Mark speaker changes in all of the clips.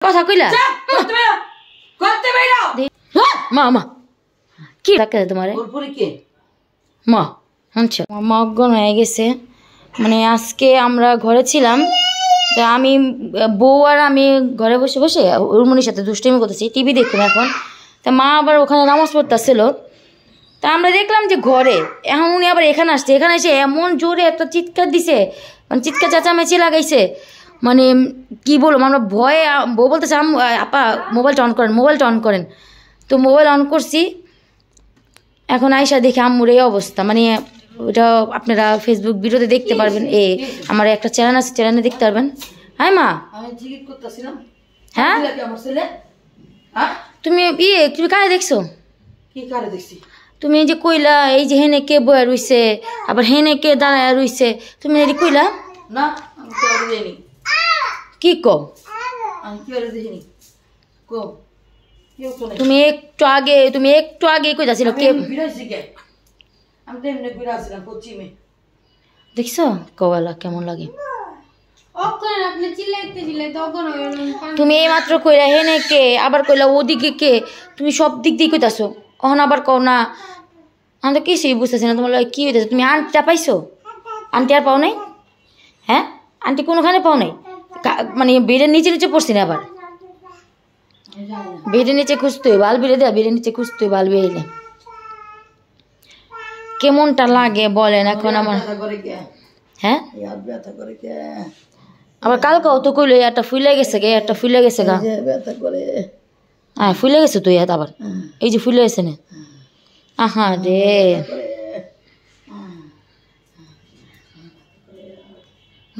Speaker 1: কথা কইলা মা মা কি ডাক্তার তোমারে মা আচ্ছা মা অজ্ঞান হয়ে গেছে মানে আজকে আমরা ঘরে ছিলাম তা আমি বউ আর আমি ঘরে বসে বসে উর্মনির সাথে দুষ্টামি করতেছি টিভি দেখুন এখন তা মা আবার ওখানে নামাজ পড়তেছিল তা আমরা দেখলাম যে ঘরে এখন উনি আবার এখানে আসছে এখানে এসে এমন জোরে একটা চিৎকার দিছে মানে চিৎকার চেঁচামেচি লাগাইছে মানে কি বলবো আমরা ভয়ে বউ বলতেছে আপা মোবাইলটা অন করেন তো মোবাইল অন করছি এখন আয়সা দেখে আম্মুর এই অবস্থা মানে ওটা আপনারা ফেসবুক ভিডিওতে দেখতে পারবেন আমার একটা চ্যানেল আছে চ্যানেলে দেখতে পারবেন হ্যাঁ মা হ্যাঁ তুমি তুমি কারে দেখছো
Speaker 2: কি কারে দেখছি
Speaker 1: তুমি এই যে কইলা এই যে হেনে কে বয়া রইছে আবার হেনে কে দাঁড়ায় রইছে তুমি এটি কইলা
Speaker 2: না আমি কারে দেইনি
Speaker 1: কি কো
Speaker 2: আমি কারে দেইনি কো
Speaker 1: তুমি একটু আগে কইতাছিল কে
Speaker 2: বিরাইছি কে আমি তো এমনি বিরাইছিলাম পশ্চিমে
Speaker 1: দেখছো কওয়ালা কেমন লাগে
Speaker 3: অকন আপনি চিল্লাইতে অকন
Speaker 1: তুমি এই মাত্র কইলা হেনে কে আবার কইলা ওদিকে কে তুমি সব দিক দিয়ে কইতাছো অহন আবার কও না আমি তো কিছুই বুঝতেছি না তোমার কি হইতেছে তুমি আন্টিটা পাইছো আন্টি আর পাও নাই হ্যাঁ আন্টি কোনোখানে পাও নাই মানে বেডের নিচে পড়ছি না আবার বেডের নিচে খুঁজতে হইব আলবিরে দেয়া বেডের নিচে খুঁজতে হইব আলবি এলে কেমনটা লাগে বলেন এখন আমার হ্যাঁ আবার কালকেও তো কইলো একটা ফুলে গেছে গা হ্যাঁ ফুলে গেছে তো আবার এই যে ফুলে গেছে না আহা রে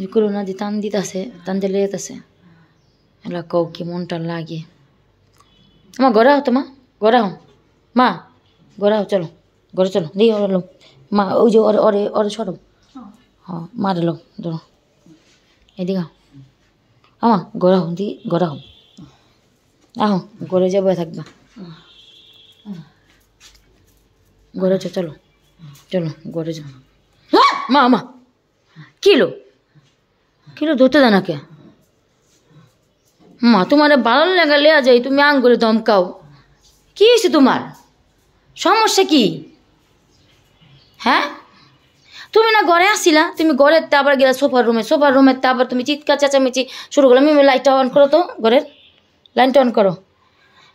Speaker 1: করোনা দি টান দিলে যেতেছে এলা কও কি মনটা লাগে আমার ঘরে হও তো মা ঘরে হও মা ঘরে হও চলো ঘরে চলো দিই ওর মা ওই যে ওরে সরম হ্যাঁ মারে লো ধরো এদিকে আমা ঘরে হও দি ঘরে হও আহো ঘরে যাবো থাকবা ঘরে চলো ঘরে যাও মা মা কিলো ধরতে দেয় না কে মা তোমার ভালো লাগা লেয়া যাই তুমি আং করে দমকাও কি হয়েছে তোমার সমস্যা কি হ্যাঁ তুমি না ঘরে আসিলা তুমি ঘরের তে আবার গেলা সোফার রুমের তে আবার তুমি চিৎকার চেঁচামেচি শুরু করলাম মিমি লাইটটা অন করো তো ঘরের লাইনটা অন করো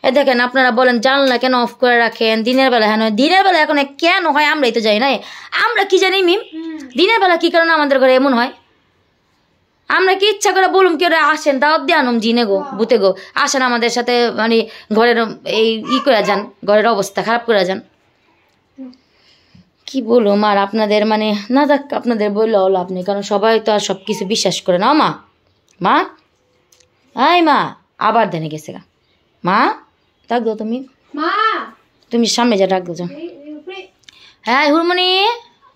Speaker 1: এ দেখেন আপনারা বলেন জানলা কেন অফ করে রাখেন দিনের বেলা হ্যাঁ দিনের বেলা এখন কেন হয় আমরাই তো যাই না আমরা কি জানি মিম দিনের বেলা কি কারণে আমাদের ঘরে এমন হয় আমরা কি ইচ্ছা করে বলুম কেউ আসেন দাওয়াত দিয়ে আনুম জিনে গো বুতে গো আসেন আমাদের সাথে মানে ঘরের এই করে যান ঘরের অবস্থা খারাপ করে যান কি বলুম আর আপনাদের মানে না যাক আপনাদের বললে হলো আপনি কারণ সবাই তো আর সব কিছু বিশ্বাস করে না মা মা আবার দেনে গেছে গা মা ডাক দাও তুমি সামনে যা ডাক দাও হ্যাঁ হুরমনি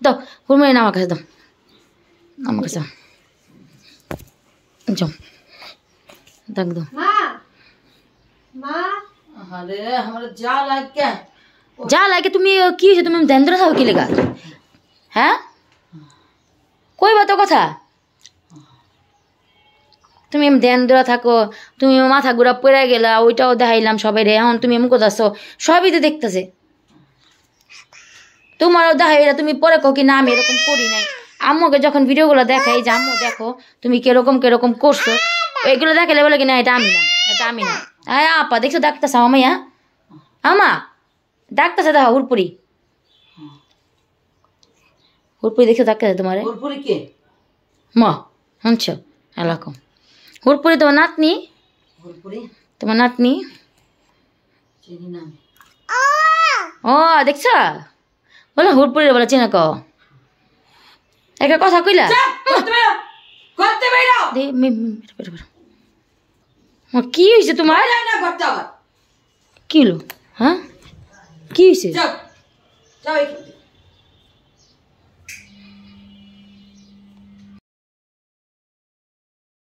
Speaker 1: দাও হুরমনি না আমার কাছে দাও আমার কাছে যাও ডাক দাও যা লাগে তুমি কি হয়েছে তুমি ধ্যান ধরে থাকো কি লেগা হ্যাঁ কইবা তো কথা তুমি ধ্যান ধরে থাকো তুমি মাথা ঘুরা পড়ে গেলা ওইটাও দেখাইলাম সবাই রে এখন তুমি এমন করতেছো সবই তো দেখতেছে তোমারও দেখাইলা তুমি পরে কো কি না আমি এরকম করি নাই আম্মুকে যখন ভিডিওগুলো দেখাই যে আম্মু দেখো তুমি কিরকম করছো এগুলো দেখালে বলে কি না এটা আমি না আপা দেখছো ডাক্তার মাইয়া আমা ডাক্তার দেখো হুরপুরি দেখছো ডাক্তার তোমার মা শুনছো এলাকম হুরপুরি তোমার নাতনি ও দেখছো বলো হুরপুরি বলে চেনা ক একটা কথা কইলা কি হয়েছে তোমার কি হলো হ্যাঁ কি হয়েছে